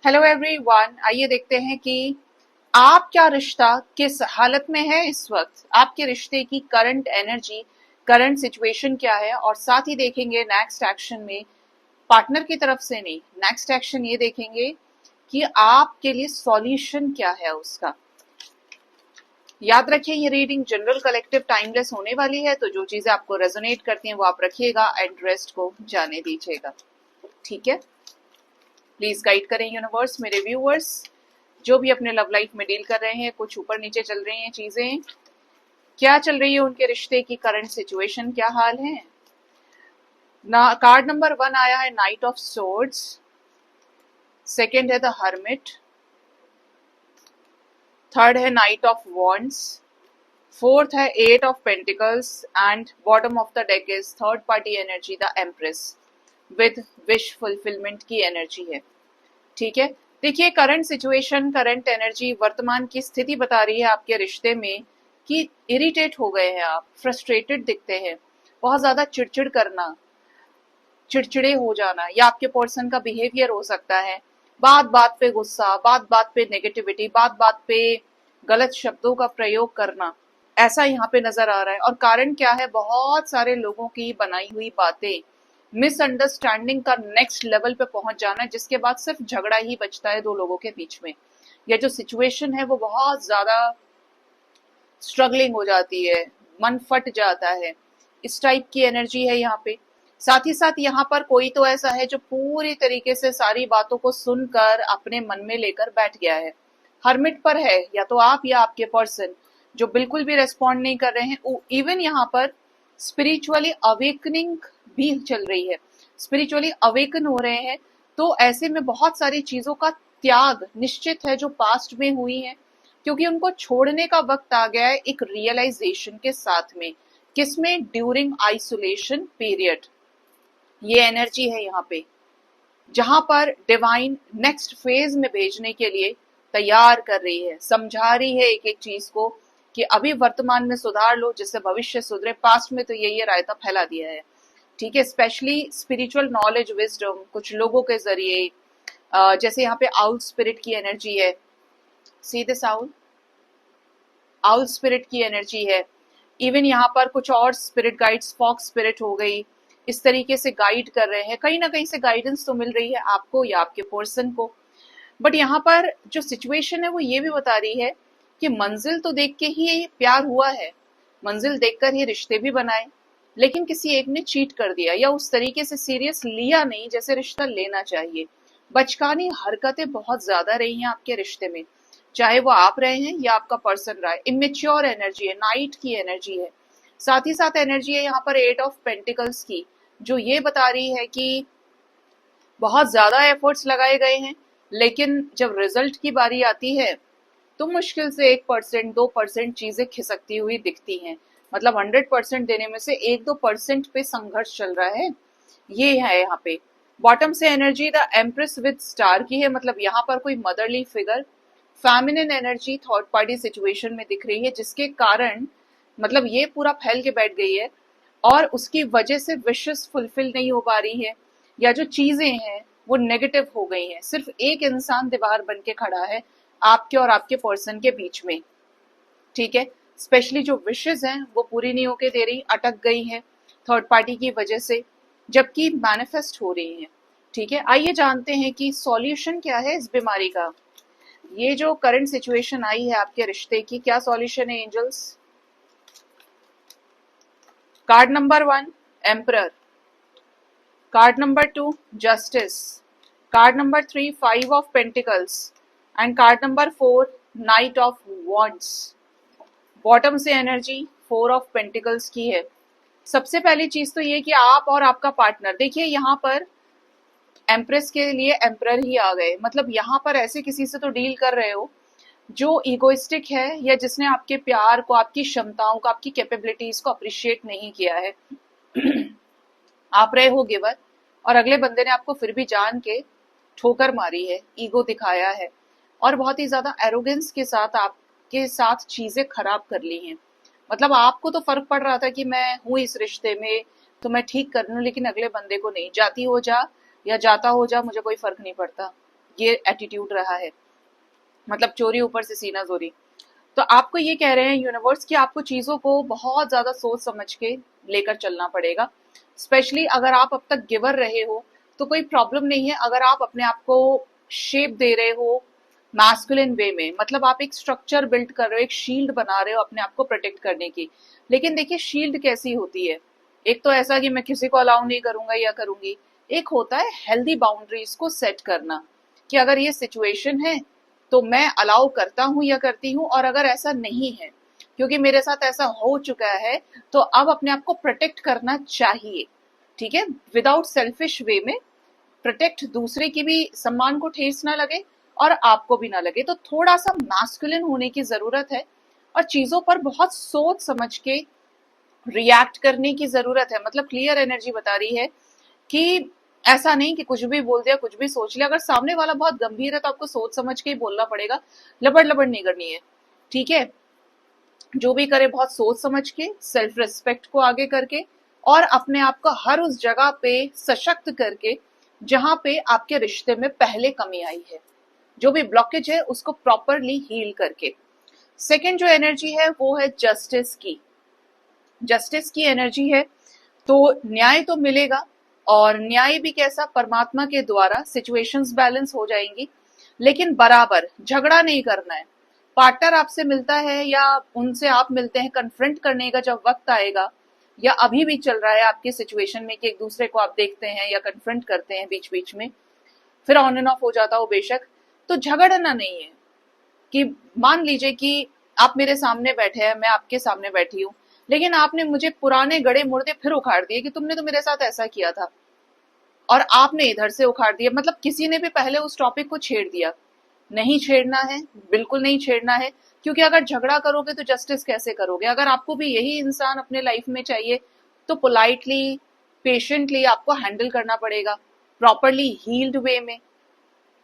Hello everyone, आइए देखते हैं कि आपका रिश्ता किस हालत में है इस वक्त। आपके रिश्ते की करंट एनर्जी, करंट सिचुएशन क्या है, और साथ ही देखेंगे नेक्स्ट एक्शन में पार्टनर की तरफ से नहीं, नेक्स्ट एक्शन ये देखेंगे कि आपके लिए सॉल्यूशन क्या है उसका। याद रखिए, ये रीडिंग जनरल कलेक्टिव टाइमलेस होने वाली है, तो जो चीजें आपको रेजोनेट करती हैं वो आप रखिएगा एंड रेस्ट को जाने दीजिएगा। ठीक है, प्लीज गाइड करें यूनिवर्स मेरे व्यूअर्स जो भी अपने लव लाइफ में डील कर रहे हैं, कुछ ऊपर नीचे चल रही हैं चीजें, क्या चल रही है उनके रिश्ते की करंट सिचुएशन, क्या हाल है ना। कार्ड नंबर 1 आया है नाइट ऑफ सोर्ड्स, सेकंड है द हर्मिट, थर्ड है नाइट ऑफ वॉन्ड्स, फोर्थ है 8 of pentacles and bottom of the deck is third party energy the empress with wish fulfilment की energy है। ठीक है, देखिए करंट सिचुएशन, करंट एनर्जी, वर्तमान की स्थिति बता रही है आपके रिश्ते में कि इरिटेट हो गए हैं आप, फ्रस्ट्रेटेड दिखते हैं, बहुत ज्यादा चिड़चिड़ करना, चिड़चिड़े हो जाना, या आपके पर्सन का बिहेवियर हो सकता है, बात बात पे गुस्सा, बात बात पे नेगेटिविटी, बात बात पे गलत शब्दों का प्रयोग करना, ऐसा यहाँ पे नजर आ रहा है। और कारण क्या है, बहुत सारे लोगों की बनाई हुई बातें, मिसअंडरस्टैंडिंग का नेक्स्ट लेवल पे पहुंच जाना है, जिसके बाद सिर्फ झगड़ा ही बचता है दो लोगों के बीच में। यह जो सिचुएशन है वो बहुत ज्यादा स्ट्रगलिंग हो जाती है, मन फट जाता है, इस टाइप की एनर्जी है यहाँ पे। साथ ही साथ यहाँ पर कोई तो ऐसा है जो पूरी तरीके से सारी बातों को सुनकर अपने मन में लेकर बैठ गया है, हर्मिट पर है, या तो आप या आपके पर्सन जो बिल्कुल भी रेस्पॉन्ड नहीं कर रहे हैं। इवन यहाँ पर स्पिरिचुअली अवेकनिंग भी चल रही है, स्पिरिचुअली अवेकन हो रहे हैं, तो ऐसे में बहुत सारी चीजों का त्याग निश्चित है जो पास्ट में हुई है, क्योंकि उनको छोड़ने का वक्त आ गया है एक रियलाइजेशन के साथ में। किसमें? During isolation period. ये एनर्जी है यहाँ पे, जहां पर डिवाइन नेक्स्ट फेज में भेजने के लिए तैयार कर रही है, समझा रही है एक एक चीज को कि अभी वर्तमान में सुधार लो जिससे भविष्य सुधरे। पास्ट में तो ये रायता फैला दिया है। ठीक है, स्पेशली स्पिरिचुअल नॉलेज, विजडम कुछ लोगों के जरिए, जैसे यहाँ पे आउल स्पिरिट की एनर्जी है, सी दिस आउल स्पिरिट की एनर्जी है। इवन यहाँ पर कुछ और स्पिरिट गाइड्स, फॉक्स स्पिरिट हो गई, इस तरीके से गाइड कर रहे हैं, कहीं ना कहीं से गाइडेंस तो मिल रही है आपको या आपके पर्सन को। बट यहाँ पर जो सिचुएशन है वो ये भी बता रही है कि मंजिल तो देख के ही प्यार हुआ है, मंजिल देखकर ही रिश्ते भी बनाए, लेकिन किसी एक ने चीट कर दिया या उस तरीके से सीरियस लिया नहीं जैसे रिश्ता लेना चाहिए। बचकानी हरकतें बहुत ज्यादा रही हैं आपके रिश्ते में, चाहे वो आप रहे हैं या आपका पर्सन रहा है। इमेच्योर एनर्जी है, नाइट की एनर्जी है। साथ ही साथ एनर्जी है यहाँ पर 8 ऑफ पेंटिकल्स की, जो ये बता रही है कि बहुत ज्यादा एफर्ट्स लगाए गए हैं, लेकिन जब रिजल्ट की बारी आती है तो मुश्किल से 1%, 2% चीजें खिसकती हुई दिखती हैं। मतलब 100% देने में से 1-2% पे संघर्ष चल रहा है, ये है यहाँ पे। बॉटम से energy the empress with star की है, मतलब यहाँ पर कोई motherly figure, feminine energy third party situation में दिख रही है, जिसके कारण मतलब ये पूरा फैल के बैठ गई है और उसकी वजह से विशेस फुलफिल नहीं हो पा रही है, या जो चीजें हैं वो नेगेटिव हो गई हैं। सिर्फ एक इंसान दीवार बन के खड़ा है आपके और आपके पर्सन के बीच में। ठीक है, स्पेशली जो विशेस हैं वो पूरी नहीं होके दे रही, अटक गई हैं थर्ड पार्टी की वजह से, जबकि मैनिफेस्ट हो रही हैं। ठीक है, आइए जानते हैं कि सॉल्यूशन क्या है इस बीमारी का। ये जो करंट सिचुएशन आई है आपके रिश्ते की, क्या सॉल्यूशन है angels? Card number 1 emperor, card number 2 justice, card number 3 5 of pentacles and card number 4 knight of wands. Bottom से एनर्जी 4 ऑफ पेंटिकल्स की है। सबसे पहली चीज तो ये कि आप और आपका पार्टनर, देखिए यहाँ पर एम्प्रेस के लिए एम्परर ही आ गए, मतलब यहाँ पर ऐसे किसी से तो डील कर रहे हो जो इगोइस्टिक है, या जिसने आपके प्यार को, आपकी क्षमताओं को, आपकी कैपेबिलिटीज को अप्रिशिएट नहीं किया है। आप रहे हो गिवर और अगले बंदे ने आपको फिर भी जान के ठोकर मारी है, ईगो दिखाया है और बहुत ही ज्यादा एरोगेंस के साथ आपके साथ चीजें खराब कर ली हैं। मतलब आपको तो फर्क पड़ रहा था कि मैं हूं इस रिश्ते में तो मैं ठीक कर लूं, लेकिन अगले बंदे को नहीं, जाती हो जा या जाता हो जा, मुझे कोई फर्क नहीं पड़ता। ये एटीट्यूड रहा है, मतलब चोरी ऊपर से सीना जोरी। तो आपको ये कह रहे हैं यूनिवर्स कि आपको चीजों को बहुत ज्यादा सोच समझ के लेकर चलना पड़ेगा। स्पेशली अगर आप अब तक गिवर रहे हो तो कोई प्रॉब्लम नहीं है, अगर आप अपने आप को शेप दे रहे हो मैस्कुलिन वे में, मतलब आप एक स्ट्रक्चर बिल्ड कर रहे हो, एक शील्ड बना रहे हो अपने आप को प्रोटेक्ट करने की। लेकिन देखिए शील्ड कैसी होती है, एक तो ऐसा कि मैं किसी को अलाउ नहीं करूंगा या करूंगी, एक होता है हेल्दी बाउंड्रीज को सेट करना कि अगर ये सिचुएशन है तो मैं अलाउ करता हूं या करती हूँ, और अगर ऐसा नहीं है क्योंकि मेरे साथ ऐसा हो चुका है तो अब अपने आप को प्रोटेक्ट करना चाहिए। ठीक है, विदाउट सेल्फिश वे में प्रोटेक्ट, दूसरे की भी सम्मान को ठेस ना लगे और आपको भी ना लगे। तो थोड़ा सा मैस्कुलिन होने की जरूरत है और चीजों पर बहुत सोच समझ के रिएक्ट करने की जरूरत है। मतलब क्लियर एनर्जी बता रही है कि ऐसा नहीं कि कुछ भी बोल दिया, कुछ भी सोच लिया। अगर सामने वाला बहुत गंभीर है तो आपको सोच समझ के ही बोलना पड़ेगा, लबड़ लबड़ नहीं करनी है। ठीक है, जो भी करे बहुत सोच समझ के, सेल्फ रिस्पेक्ट को आगे करके, और अपने आप को हर उस जगह पे सशक्त करके जहां पे आपके रिश्ते में पहले कमी आई है, जो भी ब्लॉकेज है उसको प्रॉपरली हील करके। सेकेंड जो एनर्जी है वो है जस्टिस की। जस्टिस की एनर्जी है तो न्याय तो मिलेगा, और न्याय भी कैसा, परमात्मा के द्वारा सिचुएशंस बैलेंस हो जाएंगी, लेकिन बराबर झगड़ा नहीं करना है। पार्टनर आपसे मिलता है या उनसे आप मिलते हैं, कन्फ्रंट करने का जब वक्त आएगा, या अभी भी चल रहा है आपकी सिचुएशन में कि एक दूसरे को आप देखते हैं या कन्फ्रंट करते हैं बीच बीच में, फिर ऑन एंड ऑफ हो जाता हो बेशक, तो झगड़ना नहीं है। कि मान लीजिए कि आप मेरे सामने बैठे हैं, मैं आपके सामने बैठी हूँ, लेकिन आपने मुझे पुराने गड़े मुर्दे फिर उखाड़ दिए कि तुमने तो मेरे साथ ऐसा किया था, और आपने इधर से उखाड़ दिया। मतलब किसी ने भी पहले उस टॉपिक को छेड़ दिया। नहीं छेड़ना है, बिल्कुल नहीं छेड़ना है, क्योंकि अगर झगड़ा करोगे तो जस्टिस कैसे करोगे। अगर आपको भी यही इंसान अपने लाइफ में चाहिए तो पोलाइटली, पेशेंटली आपको हैंडल करना पड़ेगा, प्रॉपरली हील्ड वे में।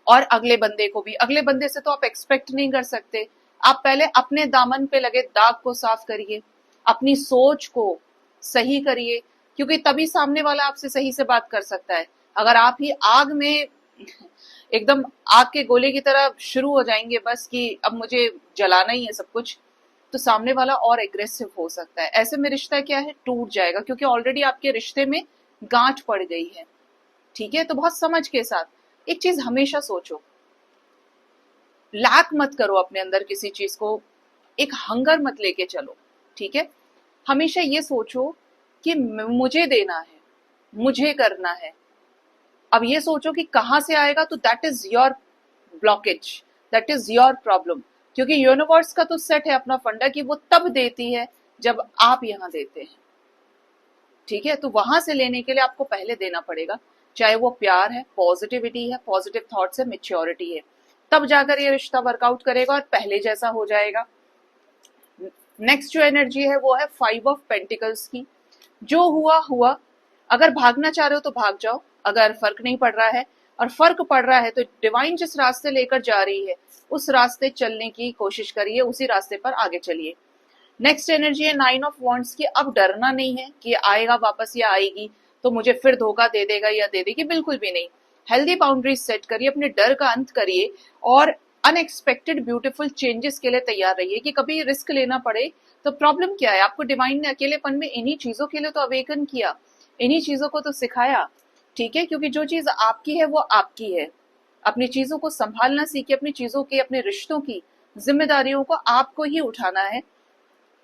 और अगले बंदे को भी, अगले बंदे से तो आप एक्सपेक्ट नहीं कर सकते। आप पहले अपने दामन पे लगे दाग को साफ करिए, अपनी सोच को सही करिए, क्योंकि तभी सामने वाला आपसे सही से बात कर सकता है। अगर आप ही आग में एकदम आग के गोले की तरह शुरू हो जाएंगे बस कि अब मुझे जलाना ही है सब कुछ, तो सामने वाला और एग्रेसिव हो सकता है। ऐसे में रिश्ता क्या है, टूट जाएगा, क्योंकि ऑलरेडी आपके रिश्ते में गांठ पड़ गई है। ठीक है, तो बहुत समझ के साथ एक चीज हमेशा सोचो, लैक मत करो अपने अंदर किसी चीज को, एक हंगर मत लेके चलो। ठीक है, हमेशा ये सोचो कि मुझे देना है, मुझे करना है। अब ये सोचो कि कहां से आएगा, तो that is your blockage, that is your problem. क्योंकि यूनिवर्स का तो सेट है अपना फंडा कि वो तब देती है जब आप यहां देते हैं। ठीक है, तो वहां से लेने के लिए आपको पहले देना पड़ेगा, चाहे वो प्यार है, पॉजिटिविटी है, पॉजिटिव थॉट्स है, मेच्योरिटी है, तब जाकर ये रिश्ता वर्कआउट करेगा और पहले जैसा हो जाएगा। नेक्स्ट जो एनर्जी है वो है 5 ऑफ पेंटिकल्स की। जो हुआ हुआ, अगर भागना चाह रहे हो तो भाग जाओ, अगर फर्क नहीं पड़ रहा है, और फर्क पड़ रहा है तो डिवाइन जिस रास्ते लेकर जा रही है उस रास्ते चलने की कोशिश करिए, उसी रास्ते पर आगे चलिए। नेक्स्ट एनर्जी है 9 ऑफ वॉन्ड्स की। अब डरना नहीं है कि आएगा वापस या आएगी तो मुझे फिर धोखा दे देगा या दे देगी, बिल्कुल भी नहीं। हेल्दी बाउंड्रीज सेट करिए, अपने डर का अंत करिए, और अनएक्सपेक्टेड ब्यूटीफुल चेंजेस के लिए तैयार रहिए कि कभी रिस्क लेना पड़े तो प्रॉब्लम क्या है। आपको डिवाइन ने अकेलेपन में इन्हीं चीजों के लिए तो अवेकन किया, इन्हीं चीजों को तो सिखाया। ठीक है, क्योंकि जो चीज आपकी है वो आपकी है। अपनी चीजों को संभालना सीखिए, अपनी चीजों की, अपने रिश्तों की जिम्मेदारियों को आपको ही उठाना है।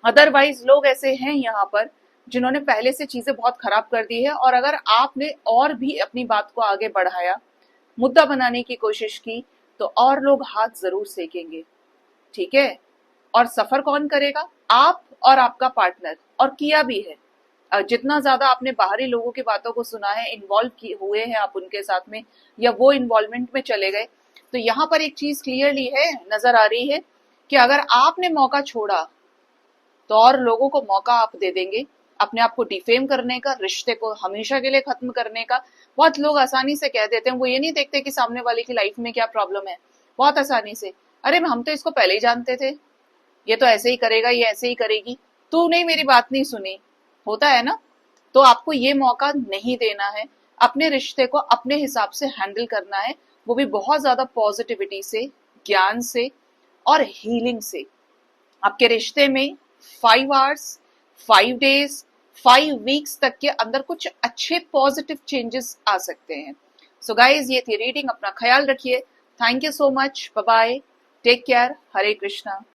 अदरवाइज लोग ऐसे हैं यहाँ पर जिन्होंने पहले से चीजें बहुत खराब कर दी है, और अगर आपने और भी अपनी बात को आगे बढ़ाया, मुद्दा बनाने की कोशिश की, तो और लोग हाथ जरूर सेकेंगे। ठीक है, और सफर कौन करेगा, आप और आपका पार्टनर, और किया भी है। जितना ज्यादा आपने बाहरी लोगों की बातों को सुना है, इन्वॉल्व हुए हैं आप उनके साथ में, या वो इन्वॉल्वमेंट में चले गए, तो यहाँ पर एक चीज क्लियरली है, नजर आ रही है कि अगर आपने मौका छोड़ा तो और लोगों को मौका आप दे देंगे अपने आप को डिफेम करने का, रिश्ते को हमेशा के लिए खत्म करने का। बहुत लोग आसानी से कह देते हैं, वो ये नहीं देखते कि सामने वाले की लाइफ में क्या प्रॉब्लम है, बहुत आसानी से, अरे हम तो इसको पहले ही जानते थे, ये तो ऐसे ही करेगा, ये ऐसे ही करेगी, तूने मेरी बात नहीं सुनी, होता है ना। तो आपको ये मौका नहीं देना है, अपने रिश्ते को अपने हिसाब से हैंडल करना है, वो भी बहुत ज्यादा पॉजिटिविटी से, ज्ञान से और हीलिंग से। आपके रिश्ते में 5 आवर्स, 5 डेज, 5 वीक्स तक के अंदर कुछ अच्छे पॉजिटिव चेंजेस आ सकते हैं। सो गाइज, ये थी रीडिंग। अपना ख्याल रखिए। Thank you so much. Bye bye. Take care. Hare Krishna.